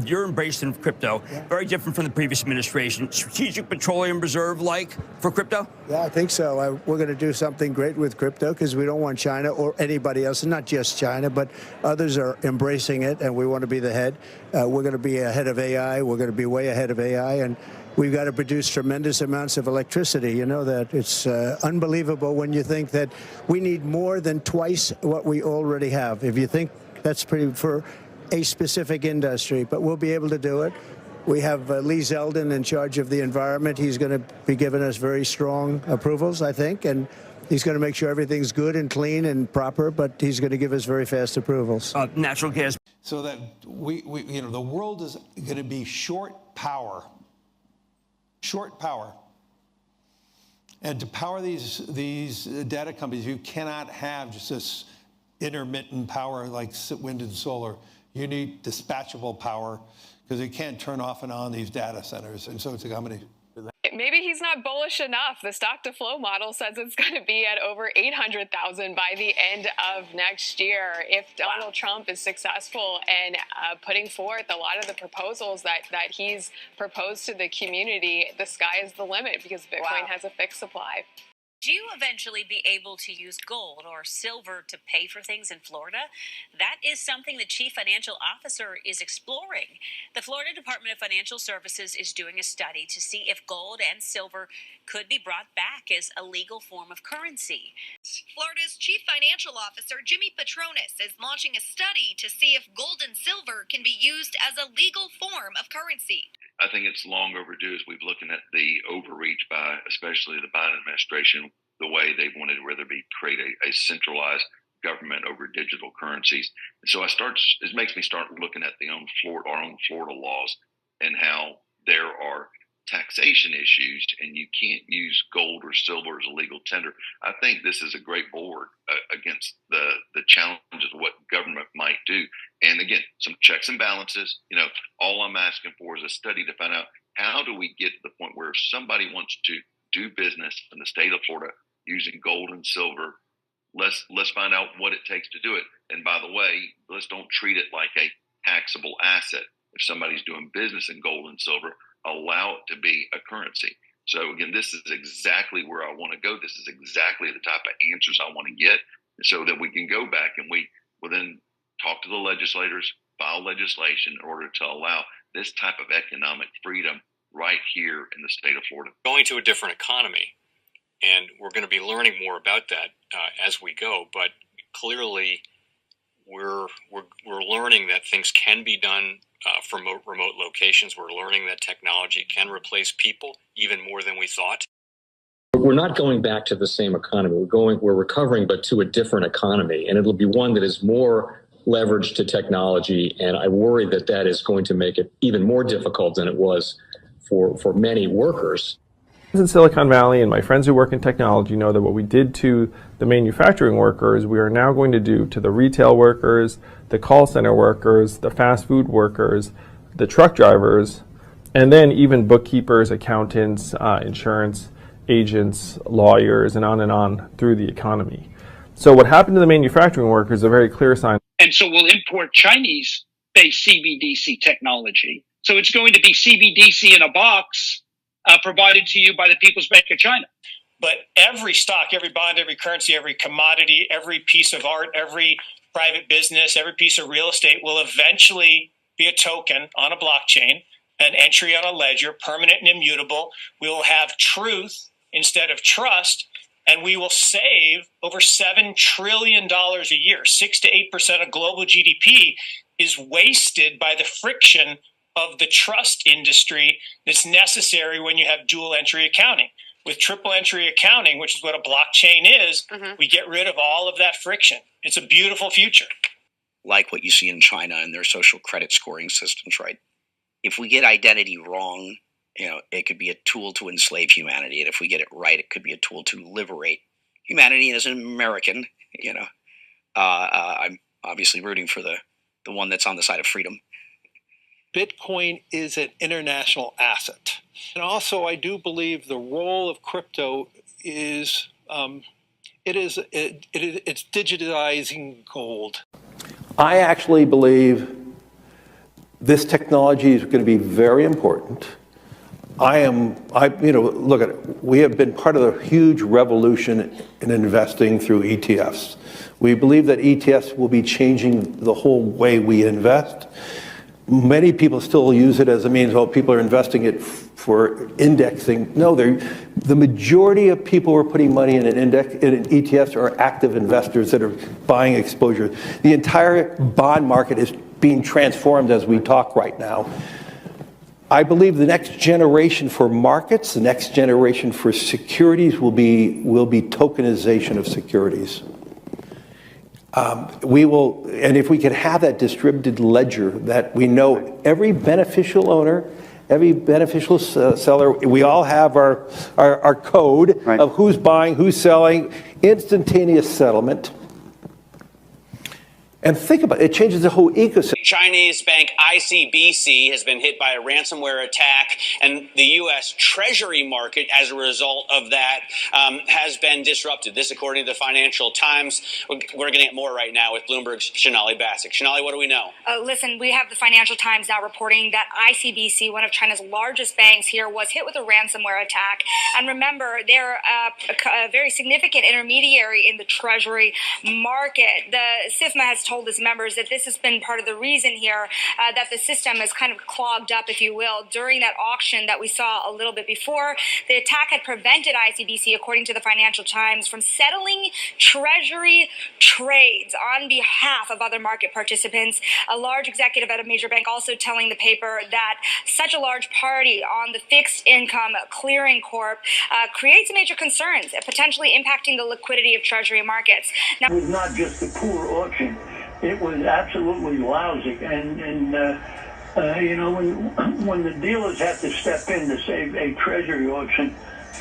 you're embracing crypto, very different from the previous administration. Strategic Petroleum Reserve like for crypto? Yeah, I think so. We're going to do something great with crypto because we don't want China or anybody else, and not just China, but others are embracing it, and we want to be the head. We're going to be ahead of AI. We're going to be way ahead of AI, and we've got to produce tremendous amounts of electricity. You know that. It's unbelievable when you think that we need more than twice what we already have. If you think that's pretty for a specific industry, but we'll be able to do it. We have Lee Zeldin in charge of the environment. He's going to be giving us very strong approvals, I think, and he's going to make sure everything's good and clean and proper, but he's going to give us very fast approvals. Natural gas. So that the world is going to be short power. Short power. And to power these data companies, you cannot have just this intermittent power like wind and solar. You need dispatchable power because you can't turn off and on these data centers. And so it's a combination. Maybe he's not bullish enough. The stock to flow model says it's going to be at over 800,000 by the end of next year. If Donald Trump is successful in putting forth a lot of the proposals that he's proposed to the community, the sky is the limit because Bitcoin has a fixed supply. Do you eventually be able to use gold or silver to pay for things in Florida? That is something the Chief Financial Officer is exploring. The Florida Department of Financial Services is doing a study to see if gold and silver could be brought back as a legal form of currency. Florida's Chief Financial Officer, Jimmy Patronis, is launching a study to see if gold and silver can be used as a legal form of currency. I think it's long overdue as we've looking at the overreach by especially the Biden administration, the way they wanted to rather create a centralized government over digital currencies. And so it makes me start looking at our own Florida laws and how there are taxation issues and you can't use gold or silver as a legal tender. I think this is a great bulwark against the challenges of what government might do. And again, some checks and balances. All I'm asking for is a study to find out how do we get to the point where if somebody wants to do business in the state of Florida using gold and silver, let's find out what it takes to do it. And by the way, let's don't treat it like a taxable asset. If somebody's doing business in gold and silver, allow it to be a currency. So again, this is exactly where I want to go. This is exactly the type of answers I want to get so that we can go back and we will then talk to the legislators, file legislation in order to allow this type of economic freedom right here in the state of Florida. Going to a different economy, and we're going to be learning more about that as we go, but clearly we're learning that things can be done from remote locations. We're learning that technology can replace people even more than we thought. We're not going back to the same economy. We're recovering, but to a different economy, and it'll be one that is more leveraged to technology. And I worry that that is going to make it even more difficult than it was for many workers. In Silicon Valley, and my friends who work in technology know that what we did to the manufacturing workers, we are now going to do to the retail workers, the call center workers, the fast food workers, the truck drivers, and then even bookkeepers, accountants, insurance agents, lawyers, and on through the economy. So what happened to the manufacturing workers is a very clear sign. And so we'll import Chinese-based CBDC technology. So it's going to be CBDC in a box provided to you by the People's Bank of China. But every stock, every bond, every currency, every commodity, every piece of art, every private business, every piece of real estate will eventually be a token on a blockchain, an entry on a ledger, permanent and immutable. We will have truth instead of trust, and we will save over $7 trillion a year. 6 to 8% of global GDP is wasted by the friction of the trust industry that's necessary when you have dual entry accounting. With triple entry accounting, which is what a blockchain is, we get rid of all of that friction. It's a beautiful future. Like what you see in China and their social credit scoring systems, right? If we get identity wrong, it could be a tool to enslave humanity. And if we get it right, it could be a tool to liberate humanity. And as an American, I'm obviously rooting for the one that's on the side of freedom. Bitcoin is an international asset. And also, I do believe the role of crypto is it's digitizing gold. I actually believe This technology is going to be very important. Look at it. We have been part of a huge revolution in investing through ETFs. We believe that ETFs will be changing the whole way we invest. Many people still use it as a means, people are investing it for indexing. No, the majority of people who are putting money in in ETFs are active investors that are buying exposure. The entire bond market is being transformed as we talk right now. I believe the next generation for markets, the next generation for securities will be tokenization of securities. And if we could have that distributed ledger that we know every beneficial owner, every beneficial seller, we all have our code of who's buying, who's selling, instantaneous settlement. And think about it, it changes the whole ecosystem. Chinese bank ICBC has been hit by a ransomware attack, and the U.S. Treasury market, as a result of that, has been disrupted. This, according to the Financial Times. We're getting it more right now with Bloomberg's Sonali Basak. Sonali, what do we know? Listen, we have the Financial Times now reporting that ICBC, one of China's largest banks here, was hit with a ransomware attack. And remember, they're a very significant intermediary in the Treasury market. The SIFMA has told its members that this has been part of the reason here that the system is kind of clogged up, if you will, during that auction that we saw a little bit before. The attack had prevented ICBC, according to the Financial Times, from settling Treasury trades on behalf of other market participants. A large executive at a major bank also telling the paper that such a large party on the fixed income clearing corp creates major concerns, potentially impacting the liquidity of Treasury markets. Now, it was not just a poor auction. It was absolutely lousy, and when the dealers have to step in to save a treasury auction,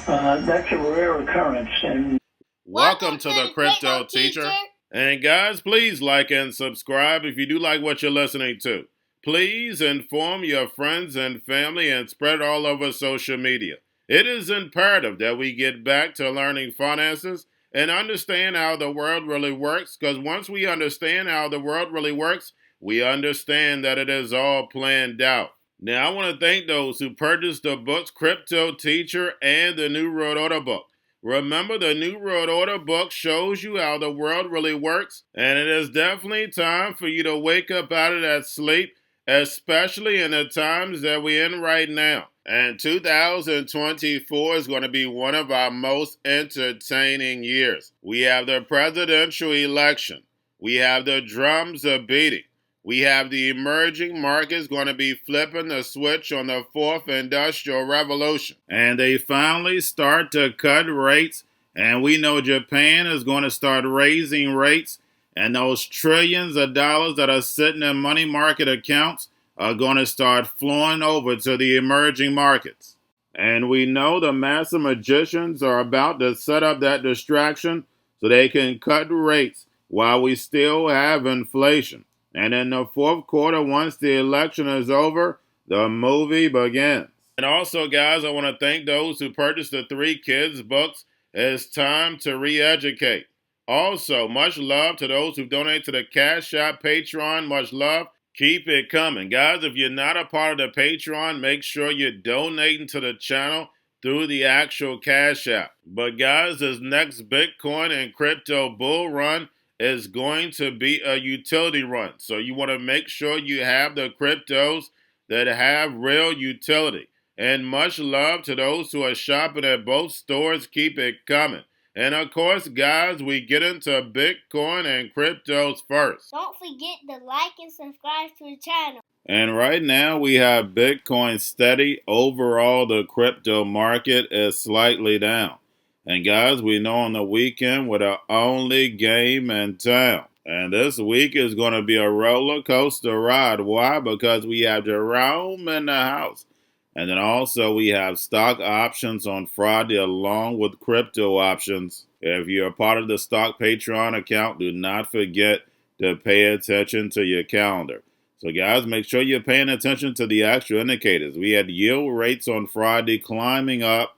that's a rare occurrence. And welcome to the Crypto Teacher. And guys, please like and subscribe if you do like what you're listening to. Please inform your friends and family and spread it all over social media. It is imperative that we get back to learning finances and understand how the world really works, because once we understand how the world really works, we understand that it is all planned out. Now, I want to thank those who purchased the books Cryptoteacher and the New World Order book. Remember, the New World Order book shows you how the world really works, and it is definitely time for you to wake up out of that sleep, especially in the times that we're in right now. And 2024 is going to be one of our most entertaining years. We have the presidential election. We have the drums are beating. We have the emerging markets going to be flipping the switch on the fourth industrial revolution. And they finally start to cut rates. And we know Japan is going to start raising rates. And those trillions of dollars that are sitting in money market accounts are going to start flowing over to the emerging markets. And we know the master magicians are about to set up that distraction so they can cut rates while we still have inflation. And in the fourth quarter, once the election is over, the movie begins. And also, guys, I want to thank those who purchased the 3 Kids books. It's time to re-educate. Also, much love to those who donate to the Cash App, Patreon. Much love. Keep it coming. Guys, if you're not a part of the Patreon, make sure you're donating to the channel through the actual Cash App. But guys, this next Bitcoin and crypto bull run is going to be a utility run. So you want to make sure you have the cryptos that have real utility. And much love to those who are shopping at both stores. Keep it coming. And of course, guys, we get into Bitcoin and cryptos first. Don't forget to like and subscribe to the channel. And right now we have Bitcoin steady. Overall, the crypto market is slightly down. And guys, we know on the weekend we're the only game in town. And this week is going to be a roller coaster ride. Why? Because we have Jerome in the house. And then also we have stock options on Friday along with crypto options. If you're a part of the stock Patreon account, do not forget to pay attention to your calendar. So guys, make sure you're paying attention to the actual indicators. We had yield rates on Friday climbing up.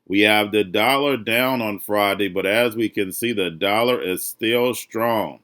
We have the dollar down on Friday, but as we can see, the dollar is still strong.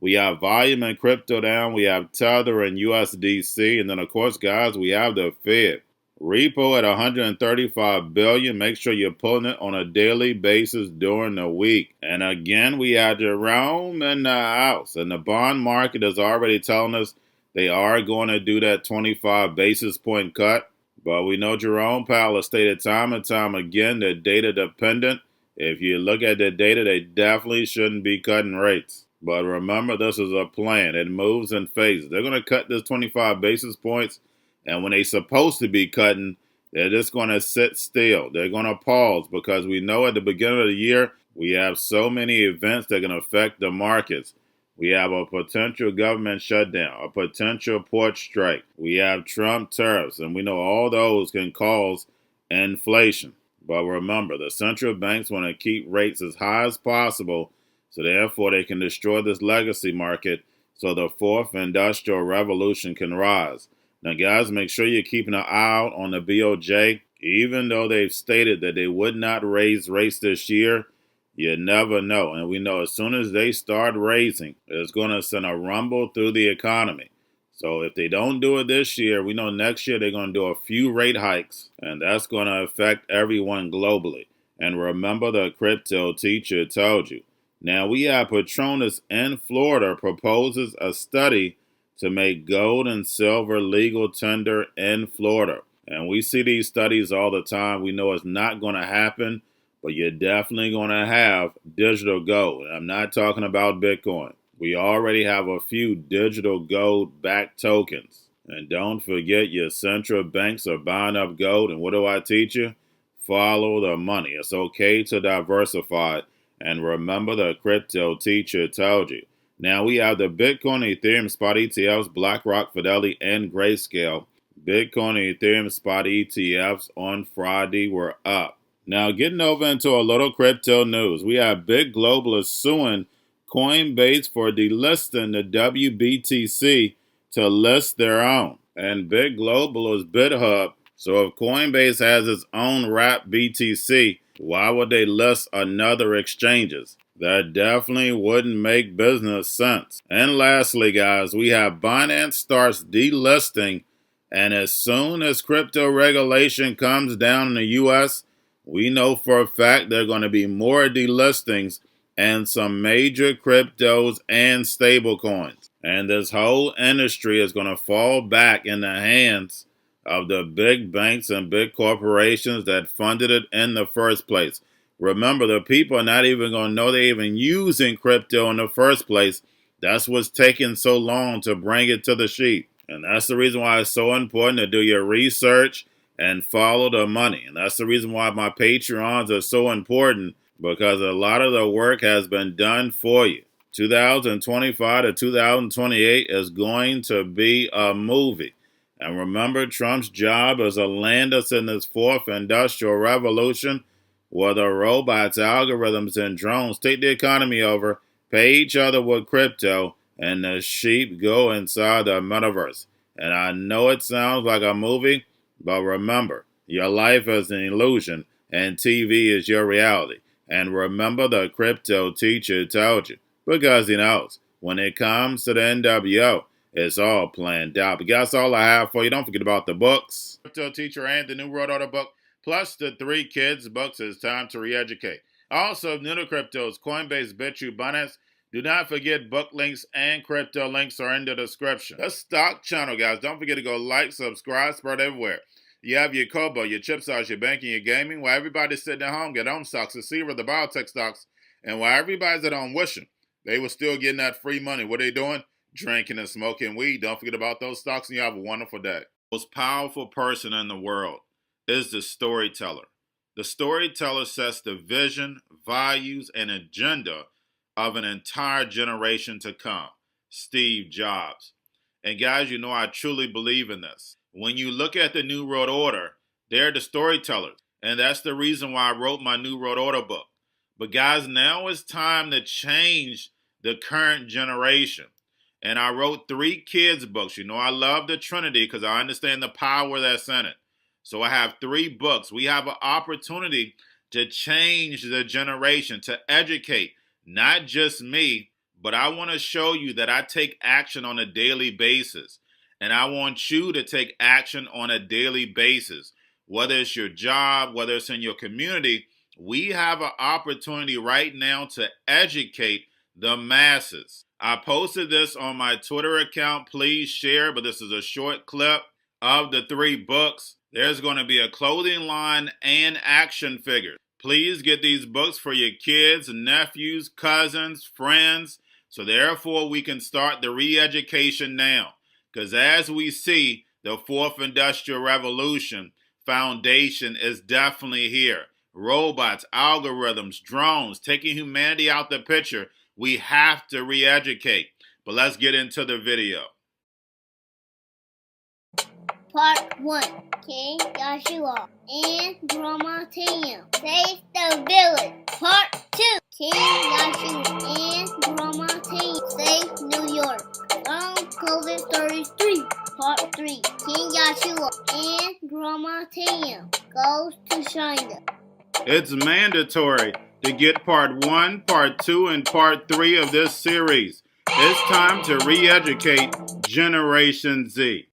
We have volume and crypto down. We have Tether and USDC. And then, of course, guys, we have the Fed. Repo at 135 billion. Make sure you're pulling it on a daily basis during the week. And again, we had Jerome in the house. And the bond market is already telling us they are going to do that 25 basis point cut. But we know Jerome Powell has stated time and time again that data dependent. If you look at the data, they definitely shouldn't be cutting rates. But remember, this is a plan. It moves in phases. They're going to cut this 25 basis points. And when they're supposed to be cutting, they're just going to sit still. They're going to pause because we know at the beginning of the year, we have so many events that can affect the markets. We have a potential government shutdown, a potential port strike. We have Trump tariffs, and we know all those can cause inflation. But remember, the central banks want to keep rates as high as possible, so therefore they can destroy this legacy market so the fourth industrial revolution can rise. Now, guys, make sure you're keeping an eye out on the BOJ. Even though they've stated that they would not raise rates this year, you never know. And we know as soon as they start raising, it's going to send a rumble through the economy. So if they don't do it this year, we know next year they're going to do a few rate hikes, and that's going to affect everyone globally. And remember, the crypto teacher told you. Now, we have Patronus in Florida proposes a study to make gold and silver legal tender in Florida. And we see these studies all the time. We know it's not going to happen, but you're definitely going to have digital gold. And I'm not talking about Bitcoin. We already have a few digital gold-backed tokens. And don't forget, your central banks are buying up gold. And what do I teach you? Follow the money. It's okay to diversify. And remember, the crypto teacher told you. Now we have the Bitcoin, Ethereum spot ETFs, BlackRock, Fidelity, and Grayscale. Bitcoin and Ethereum spot ETFs on Friday were up. Now getting over into a little crypto news. We have big globalists suing Coinbase for delisting the WBTC to list their own. And big global is BitHub. So if Coinbase has its own wrap BTC, why would they list another exchanges? That definitely wouldn't make business sense. And lastly, guys, we have Binance starts delisting, and as soon as crypto regulation comes down in the U.S., we know for a fact there are going to be more delistings and some major cryptos and stablecoins. And this whole industry is going to fall back in the hands of the big banks and big corporations that funded it in the first place. Remember, the people are not even going to know they're even using crypto in the first place. That's what's taking so long to bring it to the sheet. And that's the reason why it's so important to do your research and follow the money. And that's the reason why my Patreons are so important, because a lot of the work has been done for you. 2025 to 2028 is going to be a movie. And remember, Trump's job is to land us in this fourth industrial revolution, where the robots, algorithms, and drones take the economy over, pay each other with crypto, and the sheep go inside the metaverse. And I know it sounds like a movie, but remember, your life is an illusion, and TV is your reality. And remember, the crypto teacher told you, because he knows when it comes to the NWO, it's all planned out. But that's all I have for you. Don't forget about the books, Crypto Teacher and the New World Order book, plus the 3 kids books. It's time to re-educate. Also, new to cryptos, Coinbase, Bitrue, Binance. Do not forget book links and crypto links are in the description. The stock channel, guys. Don't forget to go like, subscribe, spread everywhere. You have your Kobo, your chip stocks, your banking, your gaming. While everybody's sitting at home, get on stocks, the Seaver, the biotech stocks. And while everybody's at home wishing they were still getting that free money, what are they doing? Drinking and smoking weed. Don't forget about those stocks, and you have a wonderful day. The most powerful person in the world is the storyteller. The storyteller sets the vision, values, and agenda of an entire generation to come. Steve Jobs. And guys, you know I truly believe in this. When you look at the New World Order, they're the storytellers. And that's the reason why I wrote my New World Order book. But guys, now it's time to change the current generation. And I wrote 3 kids books. You know, I love the Trinity because I understand the power that's in it. So I have 3 books. We have an opportunity to change the generation, to educate not just me, but I want to show you that I take action on a daily basis. And I want you to take action on a daily basis. Whether it's your job, whether it's in your community, we have an opportunity right now to educate the masses. I posted this on my Twitter account. Please share, but this is a short clip of the 3 books. There's going to be a clothing line and action figures. Please get these books for your kids, nephews, cousins, friends, so therefore we can start the re-education now. Because as we see, the 4th Industrial Revolution foundation is definitely here. Robots, algorithms, drones, taking humanity out the picture. We have to re-educate. But let's get into the video. Part 1. King Joshua and Grandma Tam save the village. Part 2. King Joshua and Grandma Tam save New York from COVID-33. Part 3. King Joshua and Grandma Tam goes to China. It's mandatory to get part 1, part 2, and part 3 of this series. It's time to re-educate Generation Z.